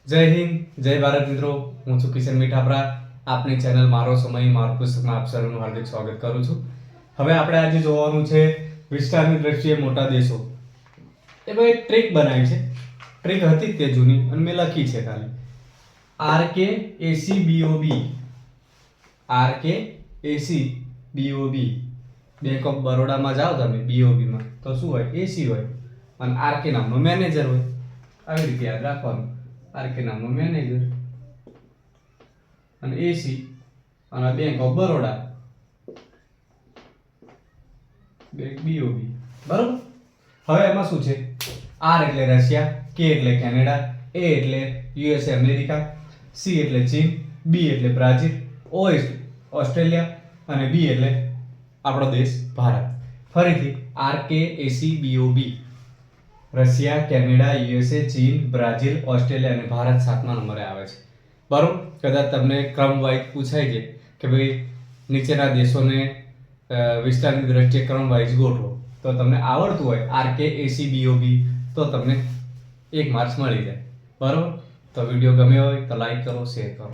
જય હિન્દ, જય ભારત મિત્રો. હું છું કિશન મીઠાપરા. આપની ચેનલ મારો સમય મારું પુસ્તકમાં આપ સર્વનું હાર્દિક સ્વાગત કરું છું. હવે આપણે આજે જોવાનું છે વિસ્તારની દ્રષ્ટિએ મોટા દેશો. એ ભાઈ ટ્રીક બનાવી છે. ટ્રીક હતી તે જૂની અને મેં લખી છે ખાલી. RKACBOB RKACBOB બેંક ઓફ બરોડામાં જાઓ તમે BOB માં તો શું હોય? AC હોય અને RK નામનો મેનેજર હોય. આવી રીતે યાદ રાખવાનું. RK નામનો મેનેજર અને AC અને bank of Baroda bank BOB. બરોબર. હવે એમાં શું છે? R એટલે રશિયા, K એટલે કેનેડા, A એટલે USA અમેરિકા, C એટલે ચીન, B એટલે બ્રાઝીલ, O એટલે ઓસ્ટ્રેલિયા અને B એટલે આપણો દેશ ભારત. ફરીથી RKACBOB રશિયા, કેનેડા, USA, ચીન, બ્રાઝીલ, ઓસ્ટ્રેલિયા અને ભારત 7મા નંબરે આવે છે. બરોબર. કદાચ તમને ક્રમ વાઇઝ પૂછાય છે કે ભાઈ નીચેના દેશોને વિસ્તારની દ્રષ્ટિએ ક્રમ વાઇઝ ગોઠવો, તો તમને આવડતું હોય RKACBOB તો તમને 1 માર્ક્સ મળી જાય. બરોબર. તો વિડીયો ગમ્યો હોય તો લાઈક કરો, શેર કરો.